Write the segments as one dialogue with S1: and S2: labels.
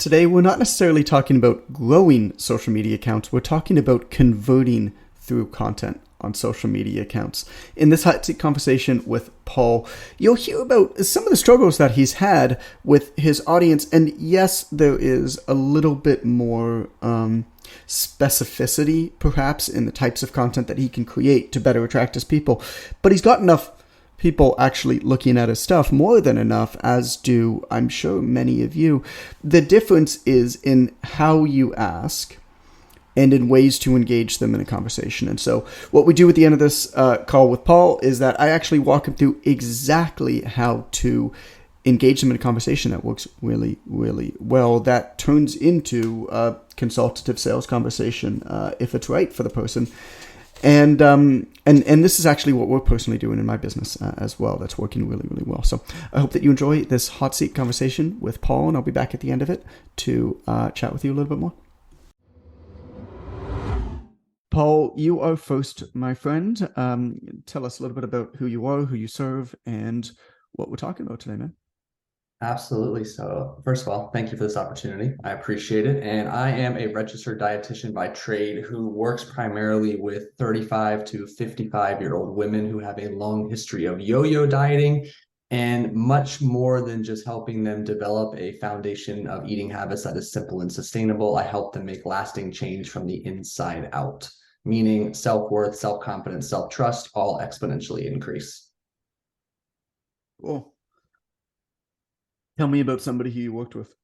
S1: Today, we're not necessarily talking about growing social media accounts. We're talking about converting through content on social media accounts. In this hot seat conversation with Paul, you'll hear about some of the struggles that he's had with his audience. And yes, there is a little bit more specificity, perhaps, in the types of content that he can create to better attract his people. But he's got enough people actually looking at his stuff, more than enough, as do, I'm sure, many of you. The difference is in how you ask and in ways to engage them in a conversation. And so what we do at the end of this call with Paul is that I actually walk him through exactly how to engage them in a conversation that works really, really well, that turns into a consultative sales conversation, if it's right for the person. And this is actually what we're personally doing in my business as well. That's working really, really well. So I hope that you enjoy this hot seat conversation with Paul, and I'll be back at the end of it to chat with you a little bit more. Paul, you are first, my friend. Tell us a little bit about who you are, who you serve, and what we're talking about today, man.
S2: Absolutely. So, first of all, thank you for this opportunity. I appreciate it. And I am a registered dietitian by trade who works primarily with 35 to 55-year-old women who have a long history of yo-yo dieting, and much more than just helping them develop a foundation of eating habits that is simple and sustainable. I help them make lasting change from the inside out, meaning self-worth, self-confidence, self-trust all exponentially increase.
S1: Cool. Tell me about somebody who you worked with.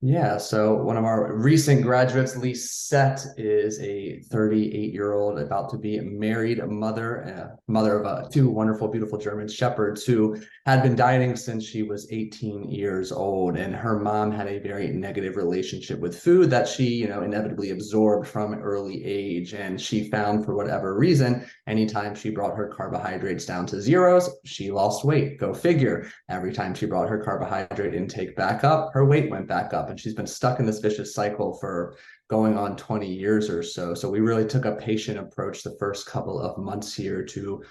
S2: Yeah, so one of our recent graduates, Lisette, is a 38-year-old about to be married mother of two wonderful, beautiful German shepherds who had been dieting since she was 18 years old. And her mom had a very negative relationship with food that she, inevitably absorbed from an early age. And she found, for whatever reason, anytime she brought her carbohydrates down to zeros, she lost weight. Go figure. Every time she brought her carbohydrate intake back up, her weight went back up. And she's been stuck in this vicious cycle for going on 20 years or so. So we really took a patient approach the first couple of months here to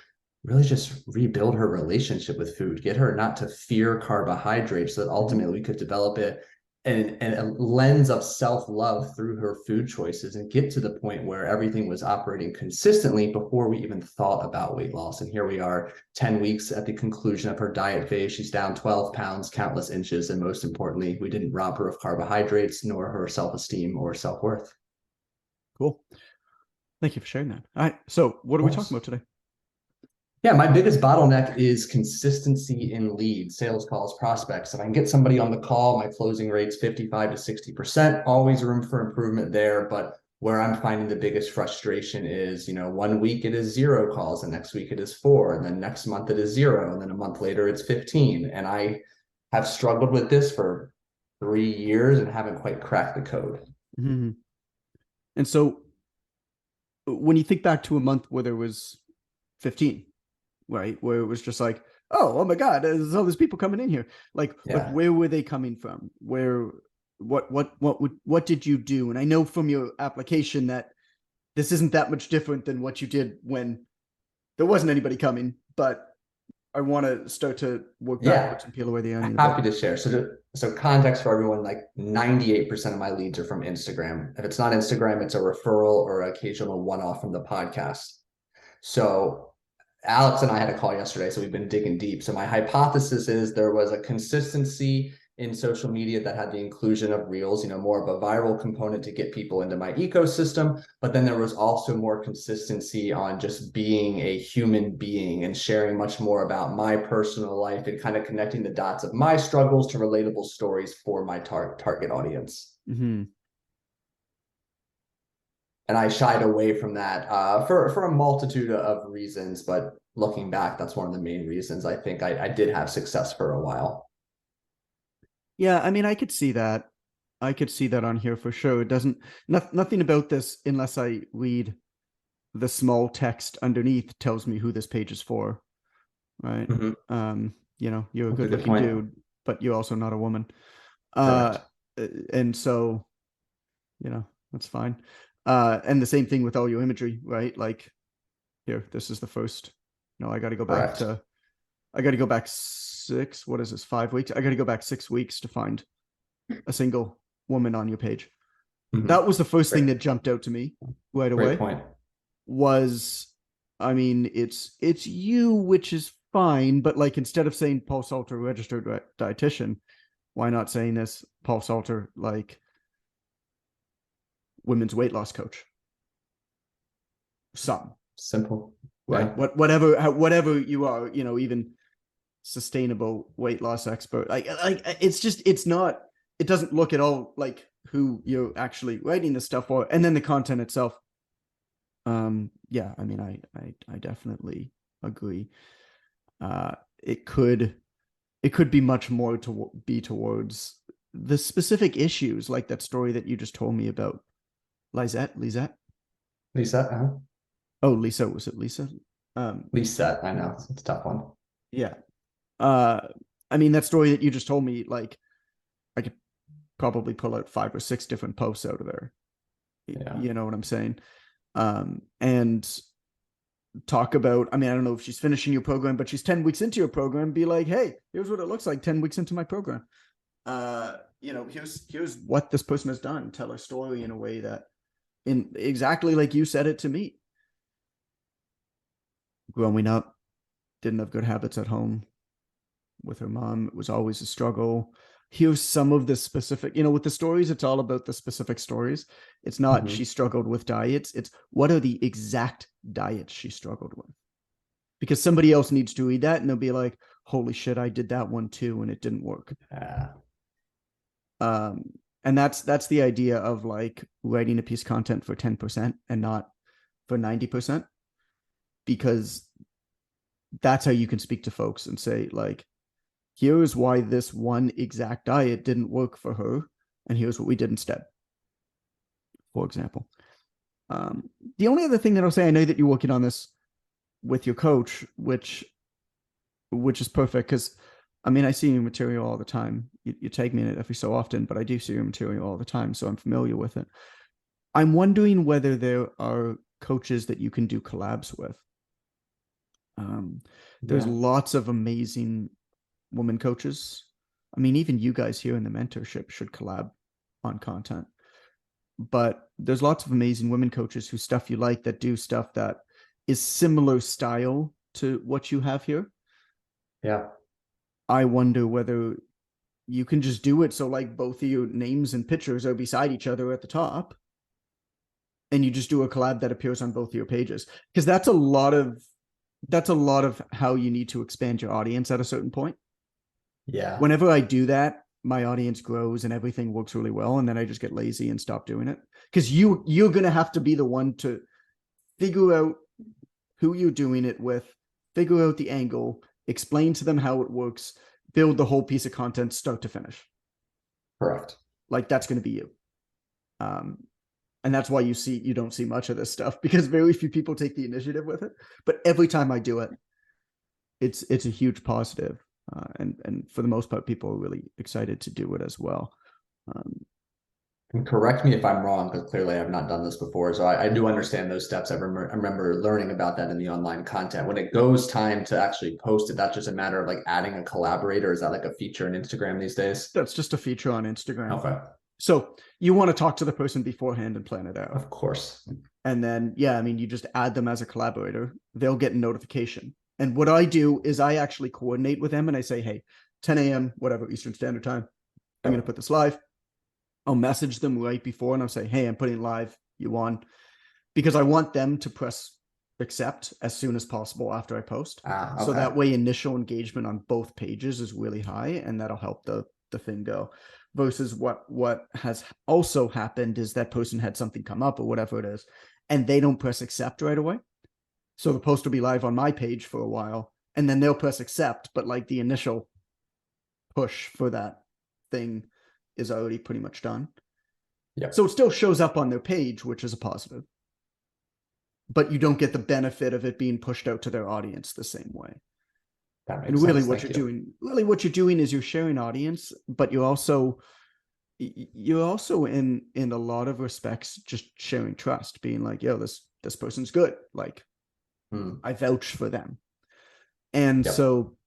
S2: really just rebuild her relationship with food, get her not to fear carbohydrates, so that ultimately we could develop it and a lens of self-love through her food choices and get to the point where everything was operating consistently before we even thought about weight loss. And here we are 10 weeks at the conclusion of her diet phase. She's down 12 pounds, countless inches. And most importantly, we didn't rob her of carbohydrates nor her self-esteem or self-worth.
S1: Cool. Thank you for sharing that. All right. So what are we talking about today?
S2: Yeah, my biggest bottleneck is consistency in leads, sales calls, prospects. If I can get somebody on the call, my closing rate's 55 to 60%, always room for improvement there. But where I'm finding the biggest frustration is, 1 week it is 0 calls, and next week it is 4, and then next month it is 0, and then a month later it's 15. And I have struggled with this for 3 years and haven't quite cracked the code.
S1: Mm-hmm. And so when you think back to a month where there was 15, right, where it was just like, oh my God, there's all these people coming in here. Like where were they coming from? What did you do? And I know from your application that this isn't that much different than what you did when there wasn't anybody coming, but I want to start to work backwards and peel away the onion.
S2: Happy to share. So context for everyone, like 98% of my leads are from Instagram. If it's not Instagram, it's a referral or occasional one-off from the podcast. So Alex and I had a call yesterday, so we've been digging deep. So my hypothesis is there was a consistency in social media that had the inclusion of reels, more of a viral component to get people into my ecosystem. But then there was also more consistency on just being a human being and sharing much more about my personal life and kind of connecting the dots of my struggles to relatable stories for my target audience.
S1: Mm-hmm.
S2: And I shied away from that for a multitude of reasons. But looking back, that's one of the main reasons I think I did have success for a while.
S1: Yeah, I mean, I could see that. I could see that on here for sure. It doesn't, nothing about this, unless I read the small text underneath, tells me who this page is for, right?
S2: Mm-hmm.
S1: You're a
S2: That's
S1: good-looking dude, but you're also not a woman. And so, that's fine. And the same thing with all your imagery, right? Like here, this is the first, I got to go back
S2: Correct.
S1: I got to go back 5 weeks. I got to go back 6 weeks to find a single woman on your page.
S2: Mhm.
S1: That was the first thing
S2: Great,
S1: that jumped out to me right
S2: great
S1: away.
S2: point.
S1: Was, I mean, it's you, which is fine, but like instead of saying Paul Salter registered dietitian, why not saying this Paul Salter like women's weight loss coach? Some
S2: Simple.
S1: right,
S2: Yeah.
S1: whatever you are, even sustainable weight loss expert. Like it's just it's not. It doesn't look at all like who you're actually writing this stuff for, and then the content itself. Yeah, I mean, I definitely agree. Uh, it could be much more to be towards the specific issues, like that story that you just told me about. Lisette.
S2: Lisa, uh-huh.
S1: Oh, Lisa, was it Lisa?
S2: Lisa, I know it's a tough one.
S1: Yeah. Uh, I mean, that story that you just told me, like, I could probably pull out 5 or 6 different posts out of there.
S2: Yeah.
S1: You know what I'm saying? And talk about, I mean, I don't know if she's finishing your program, but she's 10 weeks into your program. Be like, hey, here's what it looks like 10 weeks into my program. Here's what this person has done. Tell a story in a way that, in exactly like you said it to me. Growing up, didn't have good habits at home with her mom. It was always a struggle. Here's some of the specific, with the stories, it's all about the specific stories. It's not she struggled with diets. It's what are the exact diets she struggled with. Because somebody else needs to read that and they'll be like, holy shit, I did that one too and it didn't work.
S2: Yeah.
S1: And that's the idea of like writing a piece of content for 10% and not for 90%, because that's how you can speak to folks and say, like, here's why this one exact diet didn't work for her, and here's what we did instead, for example. The only other thing that I'll say, I know that you're working on this with your coach, which is perfect, because I mean, I see your material all the time. You tag me in it every so often, but I do see your material all the time, so I'm familiar with it. I'm wondering whether there are coaches that you can do collabs with. There's
S2: Yeah.
S1: lots of amazing women coaches. I mean, even you guys here in the mentorship should collab on content. But there's lots of amazing women coaches whose stuff you like, that do stuff that is similar style to what you have here.
S2: Yeah.
S1: I wonder whether you can just do it so like both of your names and pictures are beside each other at the top, and you just do a collab that appears on both of your pages, because that's a lot of how you need to expand your audience at a certain point.
S2: Yeah.
S1: Whenever I do that, my audience grows and everything works really well, and then I just get lazy and stop doing it, because you're going to have to be the one to figure out who you're doing it with, figure out the angle, explain to them how it works, build the whole piece of content start to finish.
S2: Correct.
S1: Like, that's going to be you. And that's why you don't see much of this stuff, because very few people take the initiative with it. But every time I do it, it's a huge positive. And for the most part, people are really excited to do it as well.
S2: And correct me if I'm wrong, because clearly I have not done this before. So I do understand those steps. I remember learning about that in the online content. When it goes time to actually post it, that's just a matter of like adding a collaborator. Is that like a feature in Instagram these days?
S1: That's just a feature on Instagram.
S2: Okay.
S1: So you want to talk to the person beforehand and plan it out.
S2: Of course.
S1: And then, yeah, I mean, you just add them as a collaborator. They'll get a notification. And what I do is I actually coordinate with them and I say, hey, 10 a.m., whatever, Eastern Standard Time, I'm going to put this live. I'll message them right before and I'll say, hey, I'm putting live, you on, because I want them to press accept as soon as possible after I post.
S2: Okay.
S1: So that way initial engagement on both pages is really high, and that'll help the thing go. Versus what has also happened is that person had something come up or whatever it is, and they don't press accept right away. So the post will be live on my page for a while, and then they'll press accept, but like the initial push for that thing is already pretty much done.
S2: Yeah.
S1: So it still shows up on their page, which is a positive, but you don't get the benefit of it being pushed out to their audience the same way.
S2: That makes
S1: And really
S2: sense.
S1: what you're doing is you're sharing audience, but you're also in a lot of respects just sharing trust, being like, yo, this person's good. Like, I vouch for them. And so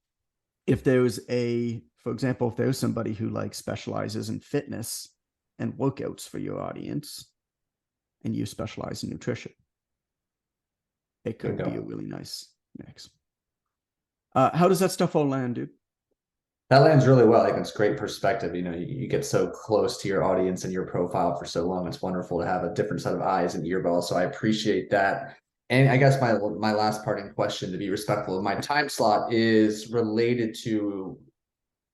S1: if there's a For example, if there's somebody who like specializes in fitness and workouts for your audience, and you specialize in nutrition, it could be a really nice mix. How does that stuff all land, dude?
S2: That lands really well. Like it's great perspective. You get so close to your audience and your profile for so long. It's wonderful to have a different set of eyes and earballs. So I appreciate that. And I guess my last parting question, to be respectful of my time slot, is related to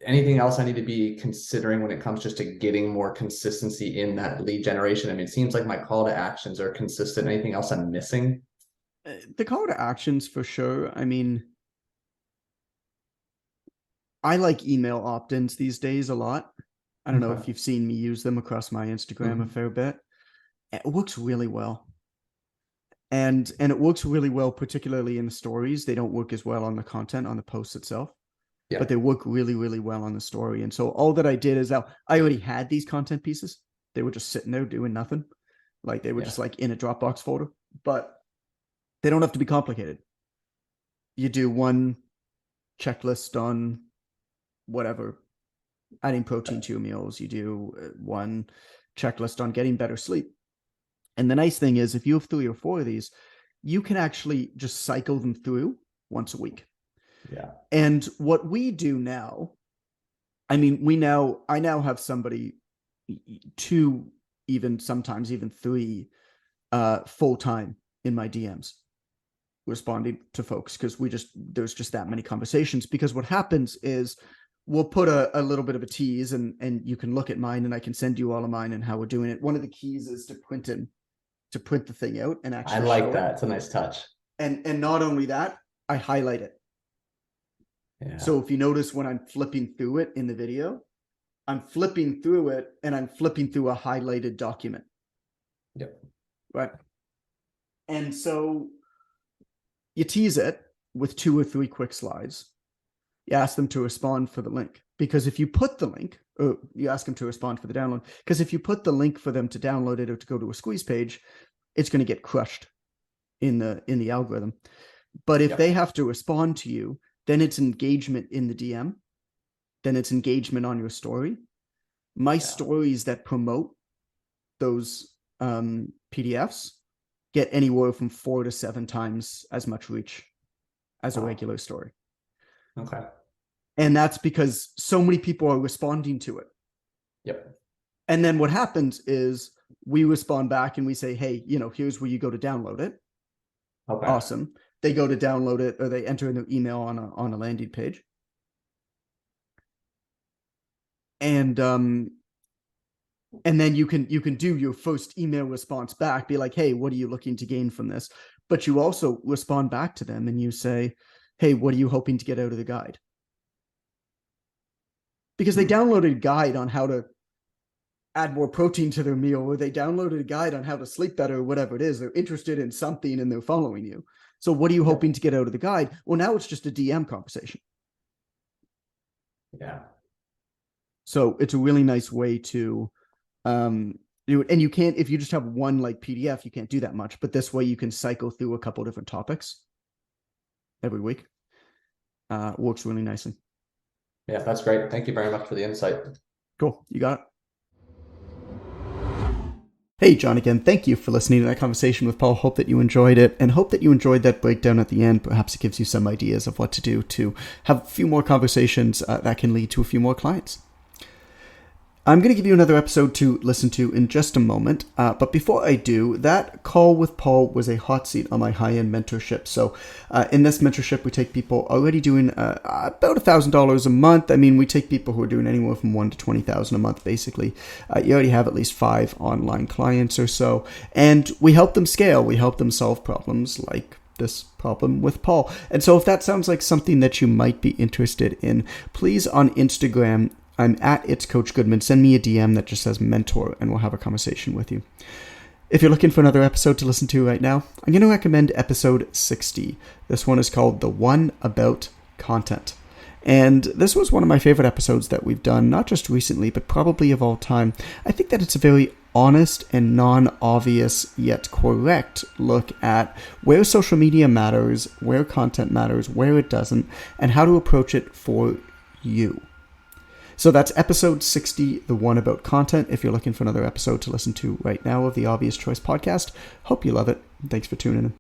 S2: anything else I need to be considering when it comes just to getting more consistency in that lead generation. I mean, it seems like my call to actions are consistent. Anything else I'm missing?
S1: The call to actions for sure. I mean, I like email opt-ins these days a lot. I don't know if you've seen me use them across my Instagram a fair bit. It works really well. And it works really well, particularly in the stories. They don't work as well on the content, on the post itself. Yeah. But they work really, really well on the story. And so all that I did is I already had these content pieces. They were just sitting there doing nothing. Like they were just like in a Dropbox folder. But they don't have to be complicated. You do one checklist on whatever, adding protein to your meals. You do one checklist on getting better sleep. And the nice thing is, if you have 3 or 4 of these, you can actually just cycle them through once a week.
S2: Yeah.
S1: And what we do now, I mean, I now have somebody, 2, even sometimes even 3, full time in my DMs responding to folks, because there's just that many conversations. Because what happens is we'll put a little bit of a tease, and you can look at mine, and I can send you all of mine and how we're doing it. One of the keys is to print the thing out and actually.
S2: I like that. It's a nice touch.
S1: And not only that, I highlight it. Yeah. So if you notice when I'm flipping through it in the video, I'm flipping through it and I'm flipping through a highlighted document.
S2: Yep.
S1: Right. And so you tease it with 2 or 3 quick slides. You ask them to respond for the link, because if you put the link, or you ask them to respond for the download, because if you put the link for them to download it or to go to a squeeze page, it's going to get crushed in the algorithm. But if they have to respond to you, then it's engagement in the DM. Then it's engagement on your story. My stories that promote those PDFs get anywhere from 4 to 7 times as much reach as a regular story.
S2: Okay.
S1: And that's because so many people are responding to it.
S2: Yep.
S1: And then what happens is we respond back and we say, hey, here's where you go to download it. Okay. Awesome. They go to download it, or they enter in their email on a landing page. And then you can do your first email response back, be like, hey, what are you looking to gain from this? But you also respond back to them and you say, hey, what are you hoping to get out of the guide? Because they downloaded a guide on how to add more protein to their meal, or they downloaded a guide on how to sleep better, or whatever it is. They're interested in something and they're following you. So what are you hoping to get out of the guide? Well, now it's just a DM conversation.
S2: Yeah.
S1: So it's a really nice way to do it. And you can't, if you just have one like PDF, you can't do that much. But this way you can cycle through a couple different topics every week. Works really nicely.
S2: Yeah, that's great. Thank you very much for the insight.
S1: Cool. You got it. Hey, John again. Thank you for listening to that conversation with Paul. Hope that you enjoyed it, and hope that you enjoyed that breakdown at the end. Perhaps it gives you some ideas of what to do to have a few more conversations that can lead to a few more clients. I'm going to give you another episode to listen to in just a moment. But before I do, that call with Paul was a hot seat on my high-end mentorship. So in this mentorship, we take people already doing about $1,000 a month. I mean, we take people who are doing anywhere from $1,000 to $20,000 a month, basically. You already have at least 5 online clients or so. And we help them scale. We help them solve problems like this problem with Paul. And so if that sounds like something that you might be interested in, please on Instagram, I'm at It's Coach Goodman. Send me a DM that just says mentor, and we'll have a conversation with you. If you're looking for another episode to listen to right now, I'm going to recommend episode 60. This one is called The One About Content. And this was one of my favorite episodes that we've done, not just recently, but probably of all time. I think that it's a very honest and non-obvious yet correct look at where social media matters, where content matters, where it doesn't, and how to approach it for you. So that's episode 60, the one about content. If you're looking for another episode to listen to right now of the Obvious Choice podcast, hope you love it. Thanks for tuning in.